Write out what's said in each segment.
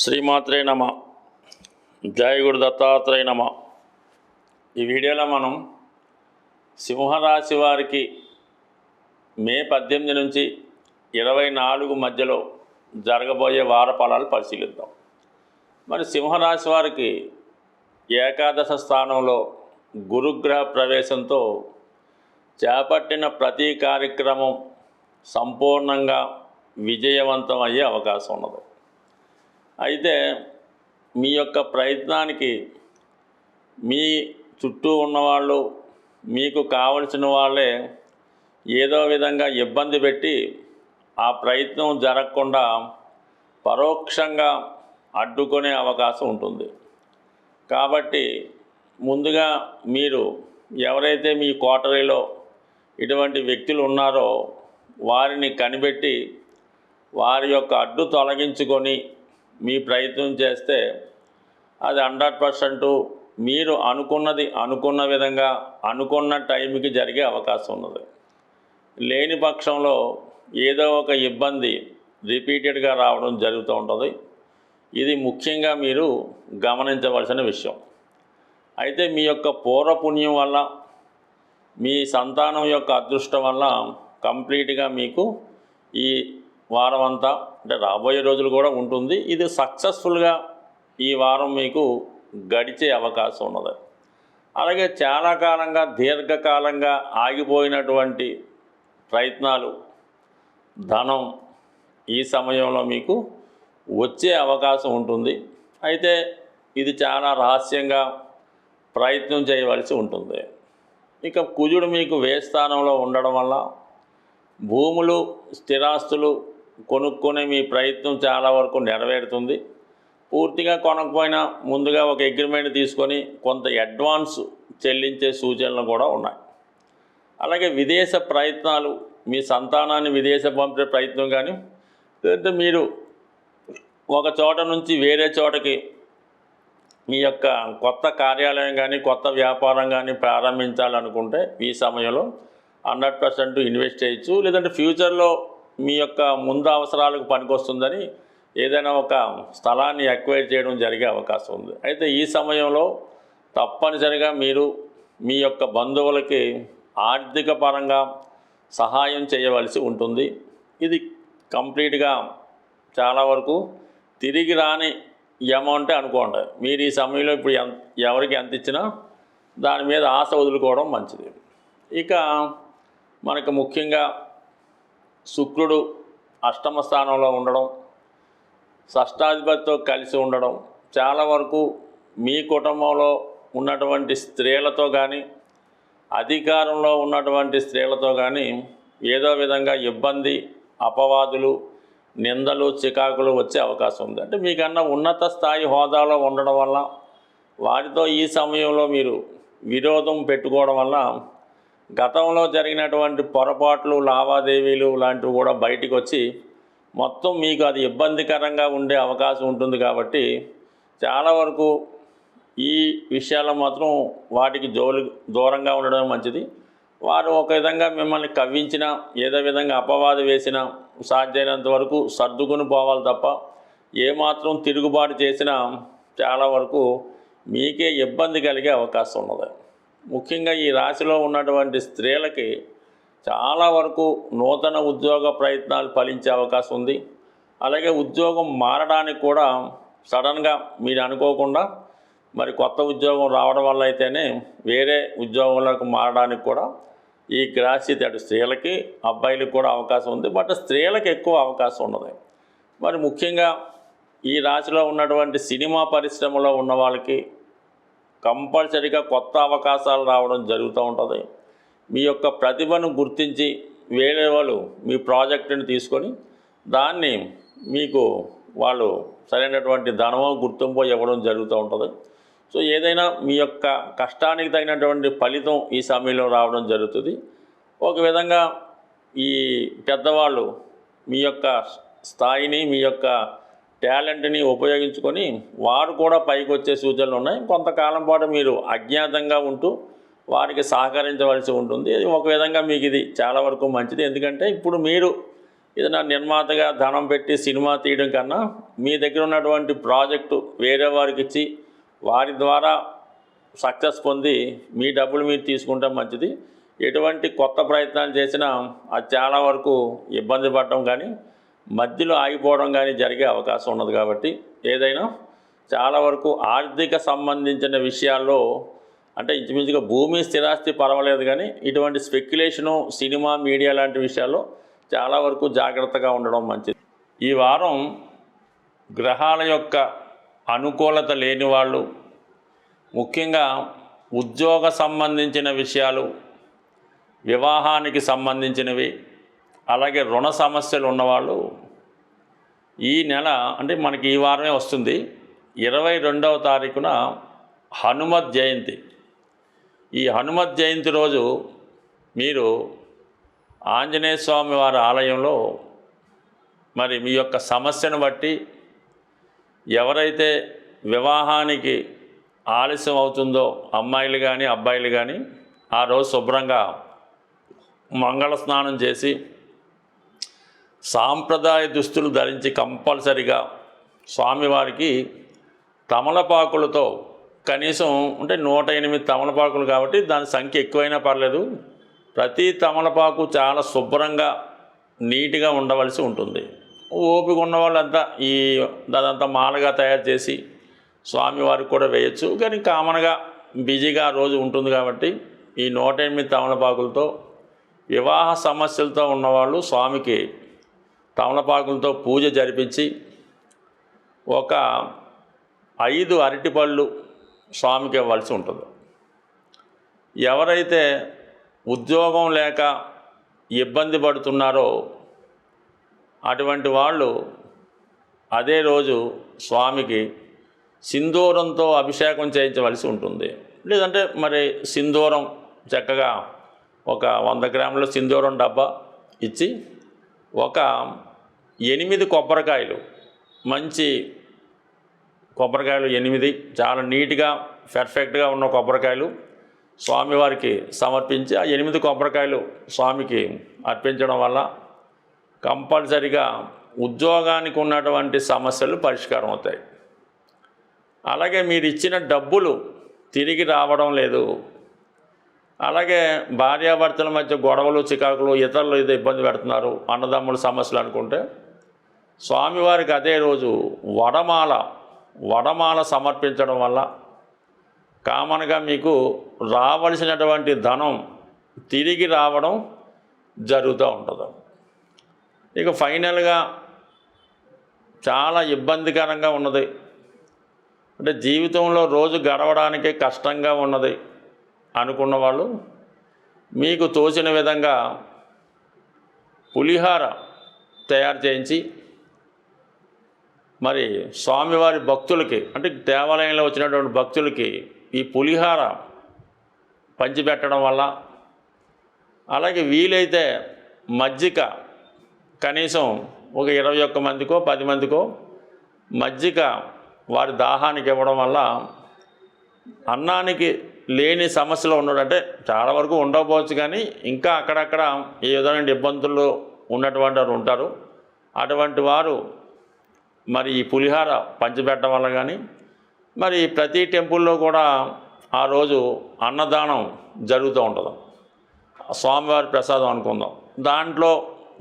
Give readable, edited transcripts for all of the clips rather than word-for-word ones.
శ్రీమాత్రే నమ. జయ గురు దత్తాత్రేయ నమ. ఈ వీడియోలో మనం సింహరాశి వారికి మే 18 నుంచి 24 మధ్యలో జరగబోయే వార ఫలాలు పరిశీలిద్దాం. మరి సింహరాశి వారికి ఏకాదశ స్థానంలో గురుగ్రహ ప్రవేశంతో చేపట్టిన ప్రతి కార్యక్రమం సంపూర్ణంగా విజయవంతం అయ్యే అవకాశం ఉన్నది. అయితే మీ యొక్క ప్రయత్నానికి మీ చుట్టూ ఉన్నవాళ్ళు, మీకు కావలసిన వాళ్ళే ఏదో విధంగా ఇబ్బంది పెట్టి ఆ ప్రయత్నం జరగకుండా పరోక్షంగా అడ్డుకునే అవకాశం ఉంటుంది. కాబట్టి ముందుగా మీరు ఎవరైతే మీ కోటరీలో ఇటువంటి వ్యక్తులు ఉన్నారో వారిని కనిపెట్టి వారి యొక్క అడ్డు తొలగించుకొని మీ ప్రయత్నం చేస్తే అది 100% మీరు అనుకున్నది అనుకున్న విధంగా అనుకున్న టైంకి జరిగే అవకాశం ఉన్నది. లేని పక్షంలో ఏదో ఒక ఇబ్బంది రిపీటెడ్గా రావడం జరుగుతూ ఉంటుంది. ఇది ముఖ్యంగా మీరు గమనించవలసిన విషయం. అయితే మీ యొక్క పూర్వపుణ్యం వల్ల, మీ సంతానం యొక్క అదృష్టం వల్ల కంప్లీట్గా మీకు ఈ వారం అంతా, అంటే రాబోయే రోజులు కూడా ఉంటుంది, ఇది సక్సెస్ఫుల్గా ఈ వారం మీకు గడిచే అవకాశం ఉన్నది. అలాగే చాలా కాలంగా దీర్ఘకాలంగా ఆగిపోయినటువంటి ప్రయత్నాలు, ధనం ఈ సమయంలో మీకు వచ్చే అవకాశం ఉంటుంది. అయితే ఇది చాలా రహస్యంగా ప్రయత్నం చేయవలసి ఉంటుంది. ఇక కుజుడు మీకు వ్యయ స్థానంలో ఉండడం వల్ల భూములు, స్థిరాస్తులు కొనుక్కునే మీ ప్రయత్నం చాలా వరకు నెరవేరుతుంది. పూర్తిగా కొనకపోయినా ముందుగా ఒక అగ్రిమెంట్ తీసుకొని కొంత అడ్వాన్స్ చెల్లించే సూచనలు కూడా ఉన్నాయి. అలాగే విదేశ ప్రయత్నాలు, మీ సంతానాన్ని విదేశ పంపే ప్రయత్నం కానీ, లేదంటే మీరు ఒక చోట నుంచి వేరే చోటకి మీ యొక్క కొత్త కార్యాలయం కానీ కొత్త వ్యాపారం కానీ ప్రారంభించాలనుకుంటే ఈ సమయంలో 100% ఇన్వెస్ట్ చేయొచ్చు. లేదంటే ఫ్యూచర్లో మీ యొక్క ముందు అవసరాలకు పనికొస్తుందని ఏదైనా ఒక స్థలాన్ని అక్వైర్ చేయడం జరిగే అవకాశం ఉంది. అయితే ఈ సమయంలో తప్పనిసరిగా మీరు మీ యొక్క బంధువులకి ఆర్థిక పరంగా సహాయం చేయవలసి ఉంటుంది. ఇది కంప్లీట్గా చాలా వరకు తిరిగి రాని అమౌంటే అనుకోండి. మీరు ఈ సమయంలో ఇప్పుడు ఎవరికి ఎంత ఇచ్చినా దాని మీద ఆశ వదులుకోవడం మంచిది. ఇక మనకు ముఖ్యంగా శుక్రుడు అష్టమ స్థానంలో ఉండడం, షష్టాధిపతితో కలిసి ఉండడం చాలా వరకు మీ కుటుంబంలో ఉన్నటువంటి స్త్రీలతో కానీ, అధికారంలో ఉన్నటువంటి స్త్రీలతో కానీ ఏదో విధంగా ఇబ్బంది, అపవాదులు, నిందలు, చికాకులు వచ్చే అవకాశం ఉంది. అంటే మీకన్నా ఉన్నత స్థాయి హోదాలో ఉండడం వల్ల వారితో ఈ సమయంలో మీరు విరోధం పెట్టుకోవడం వల్ల గతంలో జరిగినటువంటి పొరపాట్లు, లావాదేవీలు లాంటివి కూడా బయటికి వచ్చి మొత్తం మీకు అది ఇబ్బందికరంగా ఉండే అవకాశం ఉంటుంది. కాబట్టి చాలా వరకు ఈ విషయాల్లో మాత్రం వాటికి దూరంగా ఉండడం మంచిది. వారు ఒక విధంగా మిమ్మల్ని కవ్వించినా, ఏదో విధంగా అపవాదు వేసినా సాధ్యమైనంత వరకు సర్దుకుని పోవాలి తప్ప ఏమాత్రం తిరుగుబాటు చేసినా చాలా వరకు మీకే ఇబ్బంది కలిగే అవకాశం ఉన్నది. ముఖ్యంగా ఈ రాశిలో ఉన్నటువంటి స్త్రీలకి చాలా వరకు నూతన ఉద్యోగ ప్రయత్నాలు ఫలించే అవకాశం ఉంది. అలాగే ఉద్యోగం మారడానికి కూడా సడన్గా మీరు అనుకోకుండా మరి కొత్త ఉద్యోగం రావడం వల్ల అయితేనే వేరే ఉద్యోగంలోకి మారడానికి కూడా ఈ గ్రాహ్యత అటు స్త్రీలకి, అబ్బాయిలకు కూడా అవకాశం ఉంది. బట్ స్త్రీలకు ఎక్కువ అవకాశం ఉన్నది. మరి ముఖ్యంగా ఈ రాశిలో ఉన్నటువంటి సినిమా పరిశ్రమలో ఉన్న వాళ్ళకి కంపల్సరీగా కొత్త అవకాశాలు రావడం జరుగుతూ ఉంటుంది. మీ యొక్క ప్రతిభను గుర్తించి వేరే వాళ్ళు మీ ప్రాజెక్టుని తీసుకొని దాన్ని మీకు వాళ్ళు సరైనటువంటి ధనమో గుర్తింపో ఇవ్వడం జరుగుతూ ఉంటుంది. సో ఏదైనా మీ యొక్క కష్టానికి తగినటువంటి ఫలితం ఈ సమయంలో రావడం జరుగుతుంది. ఒక విధంగా ఈ పెద్దవాళ్ళు మీ యొక్క స్థాయిని, మీ యొక్క టాలెంట్ని ఉపయోగించుకొని వారు కూడా పైకి వచ్చే సూచనలు ఉన్నాయి. కొంతకాలం పాటు మీరు అజ్ఞాతంగా ఉంటూ వారికి సహకరించవలసి ఉంటుంది. ఒక విధంగా మీకు ఇది చాలా వరకు మంచిది. ఎందుకంటే ఇప్పుడు మీరు ఏదైనా నిర్మాతగా ధనం పెట్టి సినిమా తీయడం కన్నా మీ దగ్గర ఉన్నటువంటి ప్రాజెక్టు వేరే వారికి ఇచ్చి వారి ద్వారా సక్సెస్ పొంది మీ డబ్బులు మీరు తీసుకుంటాం మంచిది. ఎటువంటి కొత్త ప్రయత్నాలు చేసినా అది చాలా వరకు ఇబ్బంది పడడం కానీ మధ్యలో ఆగిపోవడం కానీ జరిగే అవకాశం ఉన్నది. కాబట్టి ఏదైనా చాలా వరకు ఆర్థిక సంబంధించిన విషయాల్లో అంటే ఇంచుమించుగా భూమి స్థిరాస్తి పర్వాలేదు కానీ ఇటువంటి స్పెక్యులేషను సినిమా మీడియా లాంటి విషయాల్లో చాలా వరకు జాగ్రత్తగా ఉండడం మంచిది. ఈ వారం గ్రహాల యొక్క అనుకూలత లేని వాళ్ళు, ముఖ్యంగా ఉద్యోగ సంబంధించిన విషయాలు, వివాహానికి సంబంధించినవి, అలాగే రుణ సమస్యలు ఉన్నవాళ్ళు ఈ నెల అంటే మనకి ఈ వారమే వస్తుంది 22వ తారీఖున హనుమత్ జయంతి. ఈ హనుమత్ జయంతి రోజు మీరు ఆంజనేయ స్వామి వారి ఆలయంలో మరి మీ యొక్క సమస్యను బట్టి ఎవరైతే వివాహానికి ఆలస్యం అవుతుందో అమ్మాయిలు కానీ అబ్బాయిలు కానీ ఆ రోజు శుభ్రంగా మంగళ స్నానం చేసి సాంప్రదాయ దుస్తులు ధరించి కంపల్సరిగా స్వామివారికి తమలపాకులతో కనీసం అంటే 108 తమలపాకులు కాబట్టి దాని సంఖ్య ఎక్కువైనా పర్లేదు, ప్రతి తమలపాకు చాలా శుభ్రంగా నీట్గా ఉండవలసి ఉంటుంది. ఓపిక ఉన్న వాళ్ళంతా అదంతా మాలగా తయారు చేసి స్వామివారికి కూడా వేయచ్చు. కానీ కామన్గా బిజీగా రోజు ఉంటుంది కాబట్టి ఈ 108 తమలపాకులతో వివాహ సమస్యలతో ఉన్నవాళ్ళు స్వామికి తమలపాకులతో పూజ జరిపించి ఒక 5 అరటిపళ్ళు స్వామికి ఇవ్వాల్సి ఉంటుంది. ఎవరైతే ఉద్యోగం లేక ఇబ్బంది పడుతున్నారో అటువంటి వాళ్ళు అదే రోజు స్వామికి సింధూరంతో అభిషేకం చేయించవలసి ఉంటుంది. లేదంటే మరి సింధూరం చక్కగా ఒక 100 గ్రాముల సింధూరం డబ్బా ఇచ్చి ఒక 8 కొబ్బరికాయలు, మంచి కొబ్బరికాయలు 8 చాలా నీట్గా పర్ఫెక్ట్గా ఉన్న కొబ్బరికాయలు స్వామివారికి సమర్పించి ఆ 8 కొబ్బరికాయలు స్వామికి అర్పించడం వల్ల కంపల్సరిగా ఉద్యోగానికి ఉన్నటువంటి సమస్యలు పరిష్కారం అవుతాయి. అలాగే మీరు ఇచ్చిన డబ్బులు తిరిగి రావడం లేదు, అలాగే భార్యాభర్తల మధ్య గొడవలు చికాకులు, ఇతరులు ఏదో ఇబ్బంది పెడుతున్నారు, అన్నదమ్ముల సమస్యలు అనుకుంటే స్వామివారికి అదే రోజు వడమాల సమర్పించడం వల్ల కామన్గా మీకు రావలసినటువంటి ధనం తిరిగి రావడం జరుగుతూ ఉంటుంది. ఇక ఫైనల్గా చాలా ఇబ్బందికరంగా ఉన్నది అంటే జీవితంలో రోజు గడవడానికే కష్టంగా ఉన్నది అనుకున్న వాళ్ళు మీకు తోచిన విధంగా పులిహార తయారు చేయించి మరి స్వామివారి భక్తులకి అంటే దేవాలయంలో వచ్చినటువంటి భక్తులకి ఈ పులిహార పంచిపెట్టడం వల్ల, అలాగే వీలైతే మజ్జిగ కనీసం ఒక 21 మందికో 10 మందికో మజ్జిగ వారి దాహానికి ఇవ్వడం వల్ల అన్నానికి లేని సమస్యలు ఉండడంటే చాలా వరకు ఉండకపోవచ్చు, కానీ ఇంకా అక్కడక్కడ ఏ విధమైన ఇబ్బందులు ఉన్నటువంటి వారు ఉంటారు. అటువంటి వారు మరి ఈ పులిహార పంచిపెట్టడం వల్ల కానీ మరి ప్రతి టెంపుల్లో కూడా ఆ రోజు అన్నదానం జరుగుతూ ఉంటుంది. స్వామివారి ప్రసాదం అనుకుందాం, దాంట్లో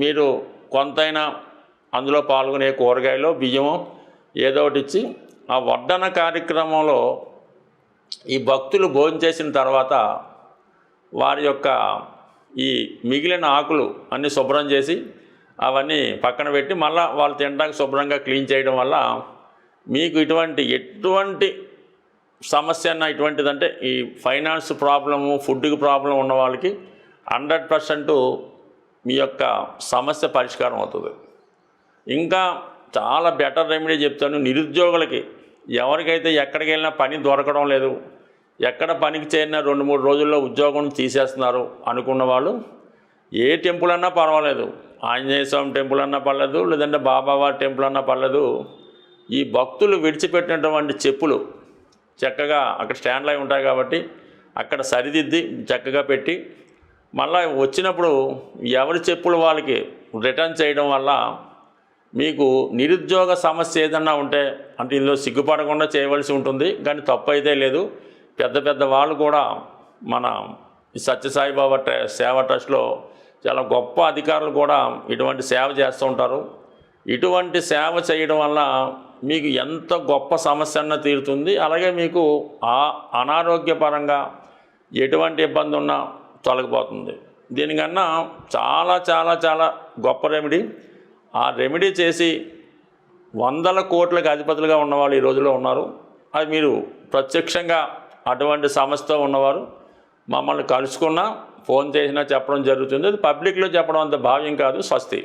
మీరు కొంతైనా అందులో పాల్గొనే కూరగాయలు బియ్యము ఏదో ఒకటి ఇచ్చి ఆ వడ్డన కార్యక్రమంలో ఈ భక్తులు భోజనం చేసిన తర్వాత వారి యొక్క ఈ మిగిలిన ఆకులు అన్నీ శుభ్రం చేసి అవన్నీ పక్కన పెట్టి మళ్ళీ వాళ్ళు తినడానికి శుభ్రంగా క్లీన్ చేయడం వల్ల మీకు ఎటువంటి సమస్య అన్న ఇటువంటిదంటే ఈ ఫైనాన్స్ ప్రాబ్లము, ఫుడ్కి ప్రాబ్లం ఉన్న వాళ్ళకి 100% మీ యొక్క సమస్య పరిష్కారం అవుతుంది. ఇంకా చాలా బెటర్ రెమెడీ చెప్తాను. నిరుద్యోగులకి ఎవరికైతే ఎక్కడికి వెళ్ళినా పని దొరకడం లేదు, ఎక్కడ పనికి చేరినా 2-3 రోజుల్లో ఉద్యోగం తీసేస్తున్నారు అనుకున్న వాళ్ళు ఏ టెంపుల్ అన్నా పర్వాలేదు, ఆంజనేయ స్వామి టెంపుల్ అన్నా పర్లేదు, లేదంటే బాబావారి టెంపుల్ అన్నా పర్లేదు, ఈ భక్తులు విడిచిపెట్టినటువంటి చెప్పులు చక్కగా అక్కడ స్టాండ్లు అయి ఉంటాయి కాబట్టి అక్కడ సరిదిద్ది చక్కగా పెట్టి మళ్ళీ వచ్చినప్పుడు ఎవరి చెప్పులు వాళ్ళకి రిటర్న్ చేయడం వల్ల మీకు నిరుద్యోగ సమస్య ఏదన్నా ఉంటే అంటే ఇందులో సిగ్గుపడకుండా చేయవలసి ఉంటుంది, కానీ తప్పు అయితే లేదు. పెద్ద పెద్ద వాళ్ళు కూడా మన ఈ సత్యసాయిబాబా సేవా ట్రస్ట్లో చాలా గొప్ప అధికారులు కూడా ఇటువంటి సేవ చేస్తూ ఉంటారు. ఇటువంటి సేవ చేయడం వల్ల మీకు ఎంత గొప్ప సమస్య అన్న తీరుతుంది. అలాగే మీకు ఆ అనారోగ్యపరంగా ఎటువంటి ఇబ్బంది ఉన్నా తొలగిపోతుంది. దీనికన్నా చాలా చాలా చాలా గొప్ప రెమెడీ. ఆ రెమెడీ చేసి వందల కోట్లకు అధిపతులుగా ఉన్నవాళ్ళు ఈ రోజులో ఉన్నారు. అది మీరు ప్రత్యక్షంగా అటువంటి సమస్యతో ఉన్నవారు మమ్మల్ని కలుసుకున్నా ఫోన్ చేసినా చెప్పడం జరుగుతుంది. అది పబ్లిక్లో చెప్పడం అంత భావ్యం కాదు. స్వస్తి.